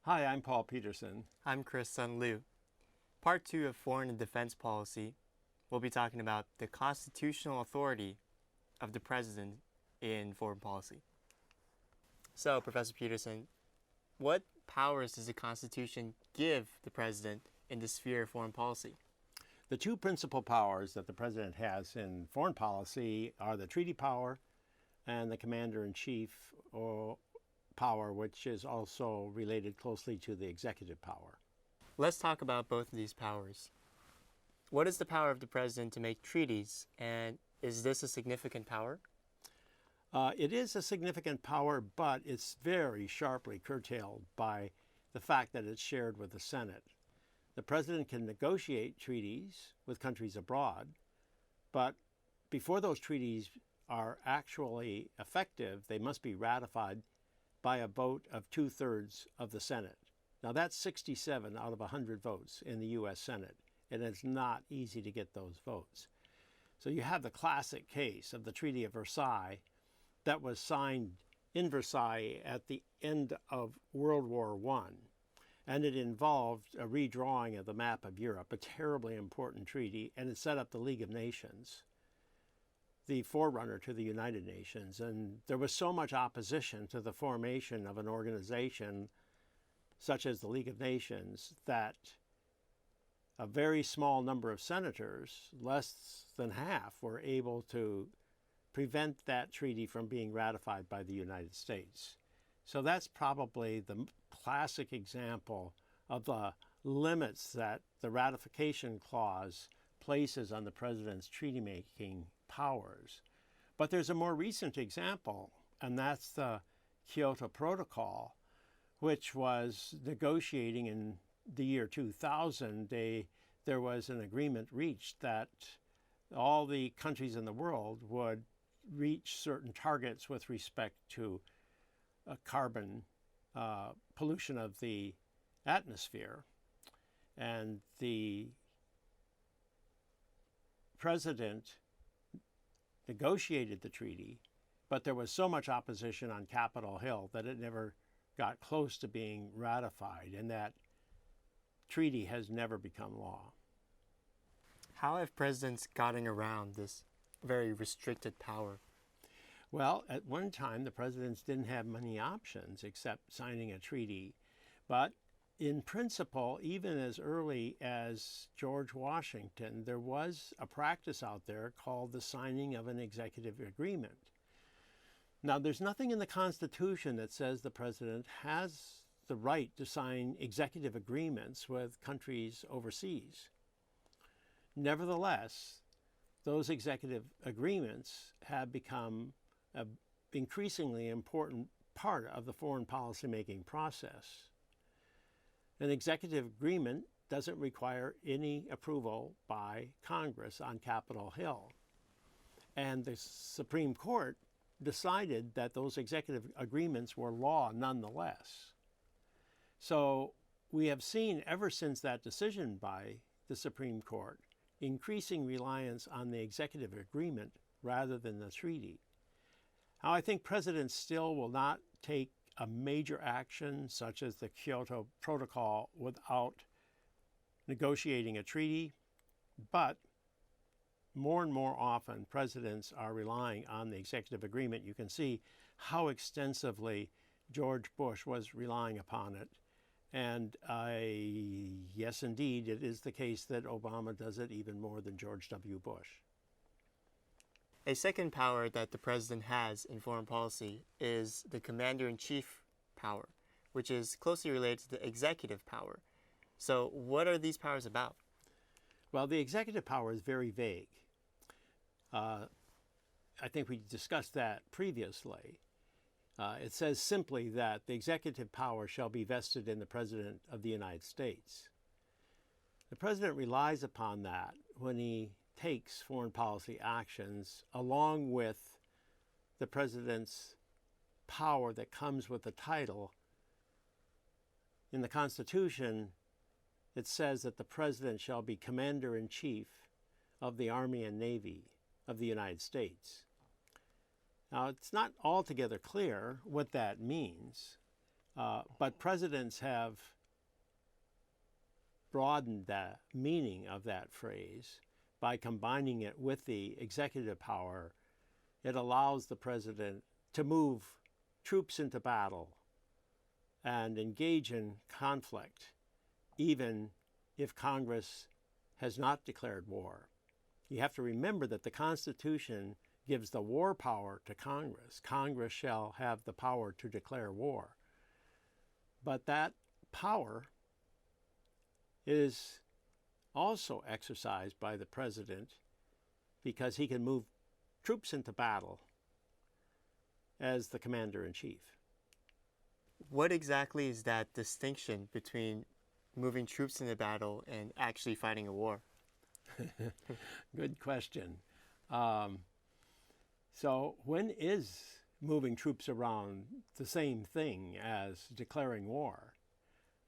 Hi, I'm Paul Peterson. I'm Chris Sun Liu. Part 2 of Foreign and Defense Policy, we'll be talking about the constitutional authority of the President in foreign policy. So, Professor Peterson, what powers does the Constitution give the President in the sphere of foreign policy? The two principal powers that the President has in foreign policy are the treaty power and the commander-in-chief power, which is also related closely to the executive power. Let's talk about both of these powers. What is the power of the President to make treaties, and is this a significant power? It is a significant power, but it's very sharply curtailed by the fact that it's shared with the Senate. The President can negotiate treaties with countries abroad, but before those treaties are actually effective, they must be ratified by a vote of 2/3 of the Senate. Now that's 67 out of 100 votes in the U.S. Senate, and it's not easy to get those votes. So you have the classic case of the Treaty of Versailles that was signed in Versailles at the end of World War I, and it involved a redrawing of the map of Europe, a terribly important treaty, and it set up the League of Nations, the forerunner to the United Nations. And there was so much opposition to the formation of an organization such as the League of Nations that a very small number of senators, less than half, were able to prevent that treaty from being ratified by the United States. So that's probably the classic example of the limits that the ratification clause places on the President's treaty-making powers. But there's a more recent example, and that's the Kyoto Protocol, which was negotiating in the year 2000. There was an agreement reached that all the countries in the world would reach certain targets with respect to carbon pollution of the atmosphere. And the President negotiated the treaty, but there was so much opposition on Capitol Hill that it never got close to being ratified, and that treaty has never become law. How have presidents gotten around this very restricted power? Well, at one time, the presidents didn't have many options except signing a treaty. But in principle, even as early as George Washington, there was a practice out there called the signing of an executive agreement. Now, there's nothing in the Constitution that says the president has the right to sign executive agreements with countries overseas. Nevertheless, those executive agreements have become an increasingly important part of the foreign policy making process. An executive agreement doesn't require any approval by Congress on Capitol Hill. And the Supreme Court decided that those executive agreements were law nonetheless. So we have seen ever since that decision by the Supreme Court increasing reliance on the executive agreement rather than the treaty. Now, I think presidents still will not take a major action such as the Kyoto Protocol without negotiating a treaty, but more and more often presidents are relying on the executive agreement. You can see how extensively George Bush was relying upon it. And yes, indeed, it is the case that Obama does it even more than George W. Bush. A second power that the president has in foreign policy is the commander-in-chief power, which is closely related to the executive power. So what are these powers about? Well, the executive power is very vague. I think we discussed that previously. It says simply that the executive power shall be vested in the President of the United States. The President relies upon that when he takes foreign policy actions, along with the President's power that comes with the title. In the Constitution, it says that the President shall be Commander-in-Chief of the Army and Navy of the United States. Now, it's not altogether clear what that means. But presidents have broadened the meaning of that phrase by combining it with the executive power. It allows the president to move troops into battle and engage in conflict, even if Congress has not declared war. You have to remember that the Constitution gives the war power to Congress. Congress shall have the power to declare war. But that power is also exercised by the president because he can move troops into battle as the commander-in-chief. What exactly is that distinction between moving troops into battle and actually fighting a war? Good question. So when is moving troops around the same thing as declaring war?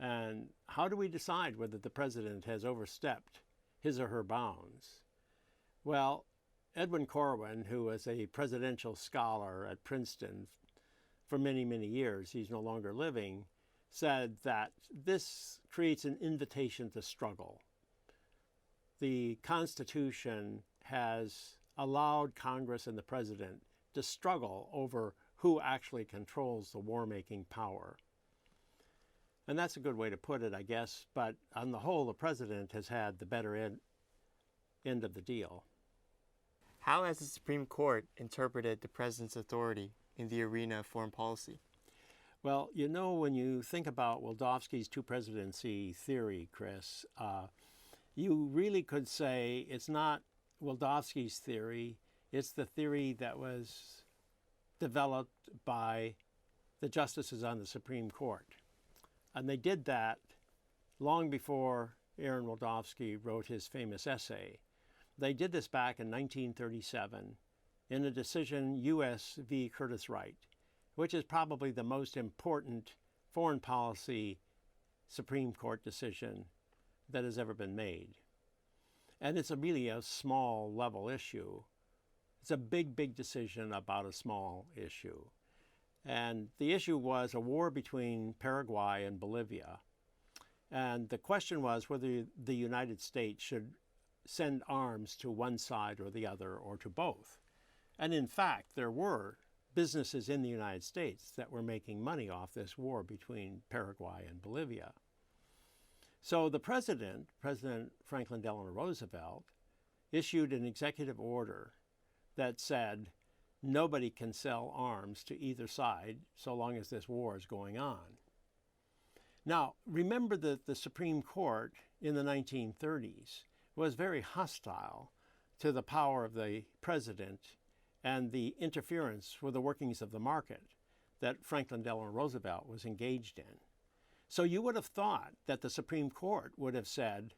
And how do we decide whether the president has overstepped his or her bounds? Well, Edwin Corwin, who was a presidential scholar at Princeton for many, many years, he's no longer living, said that this creates an invitation to struggle. The Constitution has allowed Congress and the president to struggle over who actually controls the war-making power. And that's a good way to put it, I guess, but on the whole, the president has had the better end of the deal. How has the Supreme Court interpreted the president's authority in the arena of foreign policy? Well, you know, when you think about Wildavsky's two-presidency theory, Chris, you really could say it's not Wildavsky's theory, it's the theory that was developed by the justices on the Supreme Court. And they did that long before Aaron Wildavsky wrote his famous essay. They did this back in 1937 in a decision U.S. v. Curtis Wright, which is probably the most important foreign policy Supreme Court decision that has ever been made. And it's really a small level issue. It's a big, big decision about a small issue. And the issue was a war between Paraguay and Bolivia. And the question was whether the United States should send arms to one side or the other or to both. And in fact, there were businesses in the United States that were making money off this war between Paraguay and Bolivia. So the President Franklin Delano Roosevelt, issued an executive order that said nobody can sell arms to either side so long as this war is going on. Now, remember that the Supreme Court in the 1930s was very hostile to the power of the president and the interference with the workings of the market that Franklin Delano Roosevelt was engaged in. So you would have thought that the Supreme Court would have said,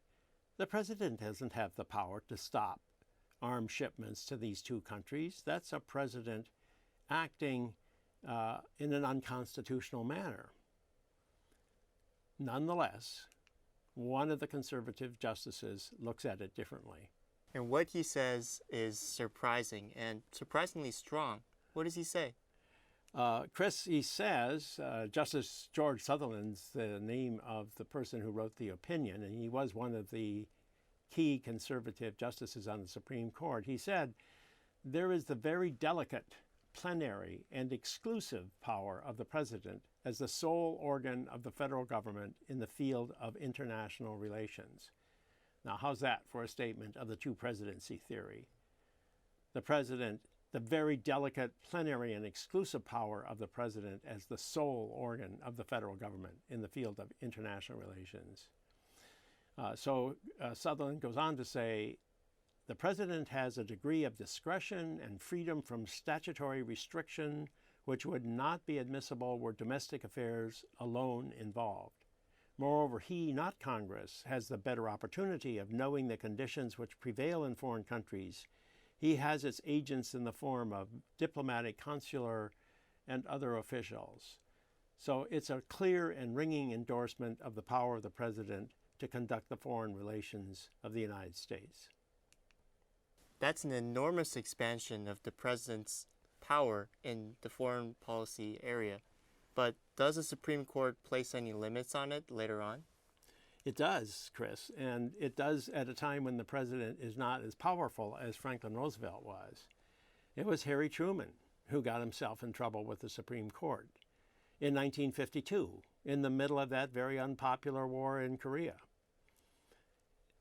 the president doesn't have the power to stop arms shipments to these two countries. That's a president acting in an unconstitutional manner. Nonetheless, one of the conservative justices looks at it differently. And what he says is surprising and surprisingly strong. What does he say? Chris, he says, Justice George Sutherland's the name of the person who wrote the opinion, and he was one of the key conservative justices on the Supreme Court. He said, there is the very delicate, plenary, and exclusive power of the president as the sole organ of the federal government in the field of international relations. Now, how's that for a statement of the two-presidency theory? The president, the very delicate, plenary, and exclusive power of the president as the sole organ of the federal government in the field of international relations. Sutherland goes on to say, the president has a degree of discretion and freedom from statutory restriction which would not be admissible were domestic affairs alone involved. Moreover, he, not Congress, has the better opportunity of knowing the conditions which prevail in foreign countries. He has its agents in the form of diplomatic, consular, and other officials. So it's a clear and ringing endorsement of the power of the president to conduct the foreign relations of the United States. That's an enormous expansion of the president's power in the foreign policy area. but does the Supreme Court place any limits on it later on? It does, Chris, and it does at a time when the president is not as powerful as Franklin Roosevelt was. It was Harry Truman who got himself in trouble with the Supreme Court in 1952, in the middle of that very unpopular war in Korea.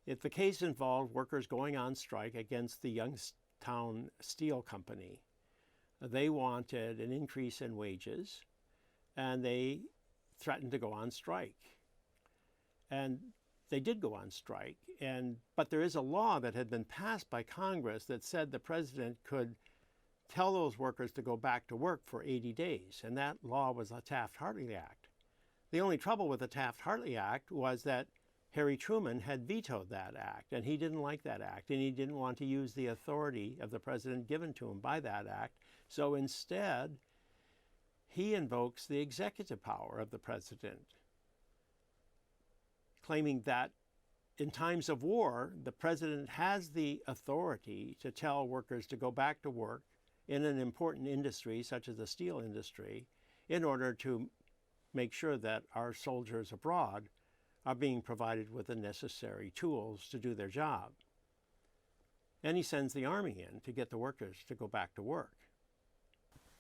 The case involved workers going on strike against the Youngstown Steel Company. They wanted an increase in wages, and they threatened to go on strike. And they did go on strike, but there is a law that had been passed by Congress that said the president could tell those workers to go back to work for 80 days, and that law was the Taft-Hartley Act. The only trouble with the Taft-Hartley Act was that Harry Truman had vetoed that act, and he didn't like that act, and he didn't want to use the authority of the president given to him by that act. So instead, he invokes the executive power of the president, claiming that in times of war, the president has the authority to tell workers to go back to work in an important industry such as the steel industry in order to make sure that our soldiers abroad are being provided with the necessary tools to do their job. And he sends the army in to get the workers to go back to work.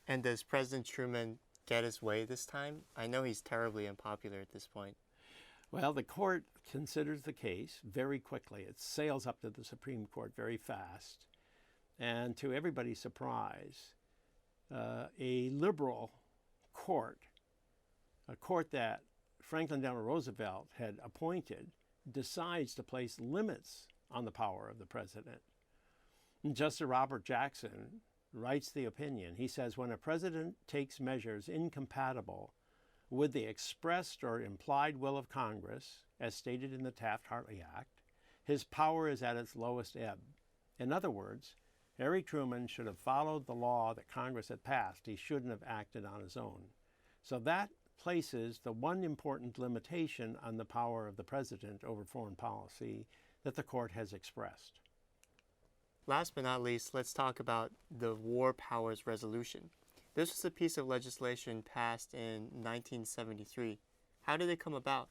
And does President Truman get his way this time? I know he's terribly unpopular at this point. Well, the court considers the case very quickly. It sails up to the Supreme Court very fast. And to everybody's surprise, a liberal court, a court that Franklin Delano Roosevelt had appointed, decides to place limits on the power of the president. And Justice Robert Jackson writes the opinion. He says, when a president takes measures incompatible with the expressed or implied will of Congress, as stated in the Taft-Hartley Act, his power is at its lowest ebb. In other words, Harry Truman should have followed the law that Congress had passed. He shouldn't have acted on his own. So that places the one important limitation on the power of the president over foreign policy that the court has expressed. Last but not least, let's talk about the War Powers Resolution. This was a piece of legislation passed in 1973. How did it come about?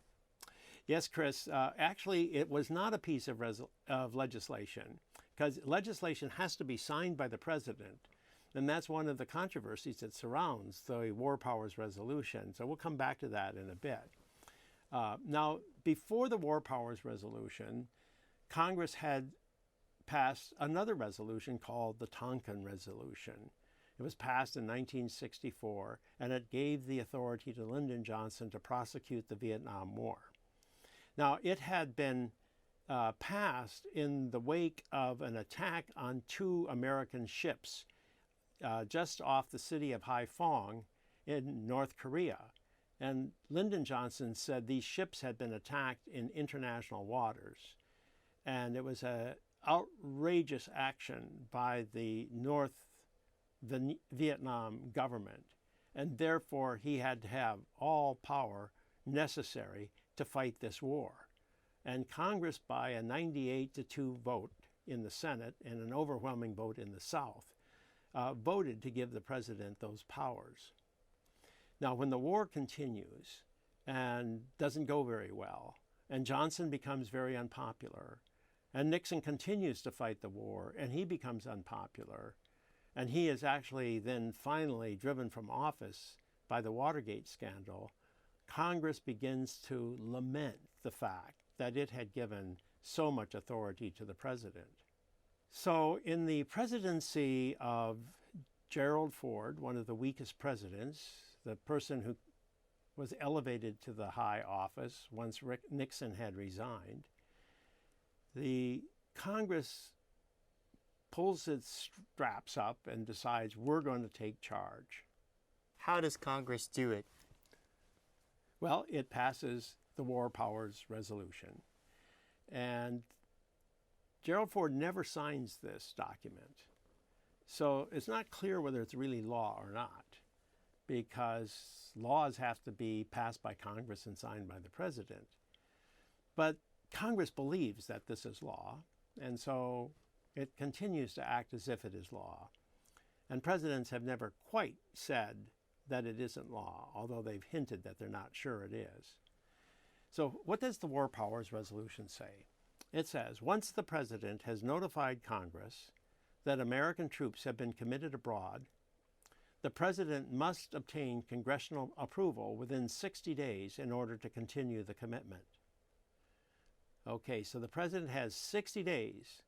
Yes, Chris. Actually, it was not a piece of legislation, because legislation has to be signed by the president. And that's one of the controversies that surrounds the War Powers Resolution. So we'll come back to that in a bit. Now, before the War Powers Resolution, Congress had passed another resolution called the Tonkin Resolution. It was passed in 1964, and it gave the authority to Lyndon Johnson to prosecute the Vietnam War. Now, it had been passed in the wake of an attack on two American ships just off the city of Haiphong in North Korea. And Lyndon Johnson said these ships had been attacked in international waters. And it was an outrageous action by the North Vietnam government. And therefore, he had to have all power necessary to fight this war. And Congress, by a 98-2 vote in the Senate and an overwhelming vote in the South, voted to give the president those powers. Now, when the war continues and doesn't go very well, and Johnson becomes very unpopular, and Nixon continues to fight the war, and he becomes unpopular, and he is actually then finally driven from office by the Watergate scandal, Congress begins to lament the fact that it had given so much authority to the president. So in the presidency of Gerald Ford, one of the weakest presidents, the person who was elevated to the high office once Nixon had resigned, the Congress pulls its straps up and decides we're going to take charge. How does Congress do it? Well, it passes the War Powers Resolution. And Gerald Ford never signs this document. So it's not clear whether it's really law or not, because laws have to be passed by Congress and signed by the president. But Congress believes that this is law, and so it continues to act as if it is law. And presidents have never quite said that it isn't law, although they've hinted that they're not sure it is. So what does the War Powers Resolution say? It says, once the President has notified Congress that American troops have been committed abroad, the President must obtain congressional approval within 60 days in order to continue the commitment. Okay, so the President has 60 days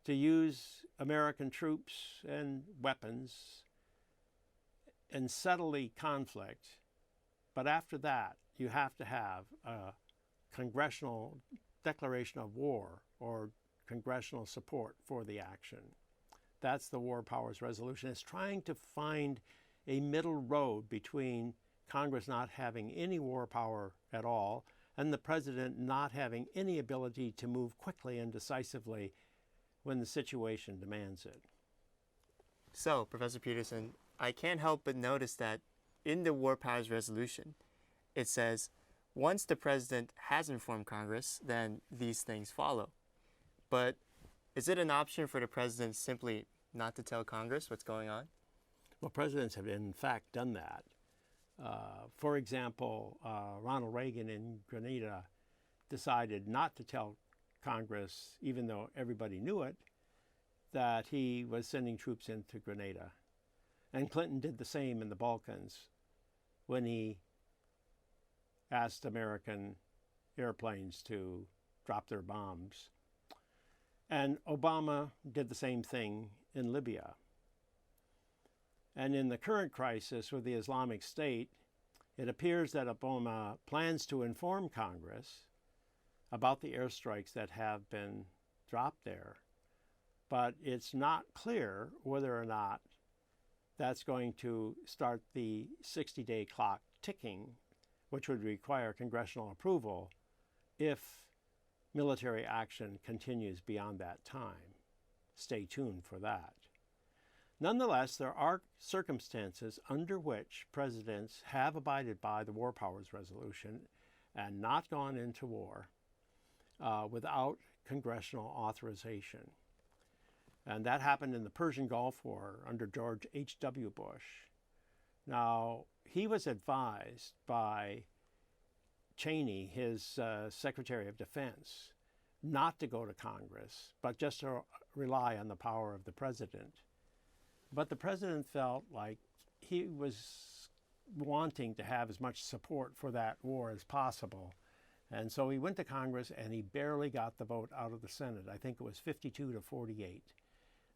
to use American troops and weapons and settle the conflict, but after that, you have to have a congressional declaration of war or congressional support for the action. That's the War Powers Resolution. It's trying to find a middle road between Congress not having any war power at all and the President not having any ability to move quickly and decisively when the situation demands it. So, Professor Peterson, I can't help but notice that in the War Powers Resolution, it says, once the President has informed Congress, then these things follow. But is it an option for the President simply not to tell Congress what's going on? Well, presidents have in fact done that. For example, Ronald Reagan in Grenada decided not to tell Congress, even though everybody knew it, that he was sending troops into Grenada. And Clinton did the same in the Balkans when he asked American airplanes to drop their bombs. And Obama did the same thing in Libya. And in the current crisis with the Islamic State, it appears that Obama plans to inform Congress about the airstrikes that have been dropped there. But it's not clear whether or not that's going to start the 60-day clock ticking, which would require congressional approval if military action continues beyond that time. Stay tuned for that. Nonetheless, there are circumstances under which presidents have abided by the War Powers Resolution and not gone into war without congressional authorization. And that happened in the Persian Gulf War under George H.W. Bush. Now, he was advised by Cheney, his Secretary of Defense, not to go to Congress, but just to rely on the power of the president. But the president felt like he was wanting to have as much support for that war as possible. And so he went to Congress and he barely got the vote out of the Senate. I think it was 52 to 48.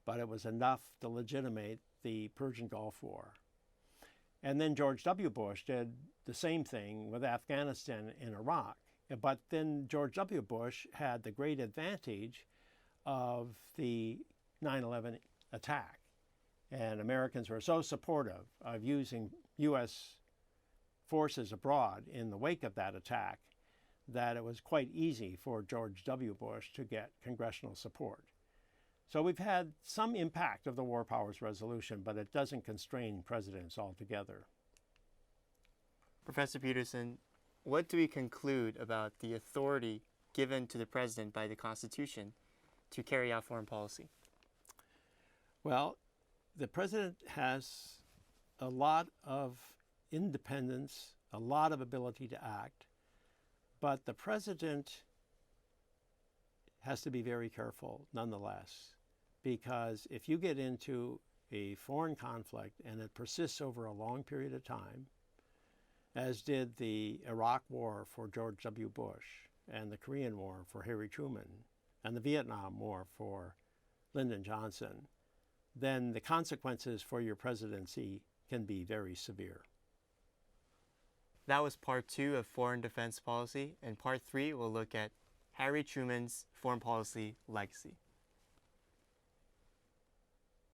But it was enough to legitimate the Persian Gulf War. And then George W. Bush did the same thing with Afghanistan and Iraq. But then George W. Bush had the great advantage of the 9/11 attack. And Americans were so supportive of using U.S. forces abroad in the wake of that attack that it was quite easy for George W. Bush to get congressional support. So we've had some impact of the War Powers Resolution, but it doesn't constrain presidents altogether. Professor Peterson, what do we conclude about the authority given to the President by the Constitution to carry out foreign policy? Well, the President has a lot of independence, a lot of ability to act, but the President has to be very careful nonetheless, because if you get into a foreign conflict and it persists over a long period of time, as did the Iraq War for George W. Bush and the Korean War for Harry Truman and the Vietnam War for Lyndon Johnson, then the consequences for your presidency can be very severe. That was part 2 of Foreign Defense Policy. In part 3, we'll look at Harry Truman's foreign policy legacy.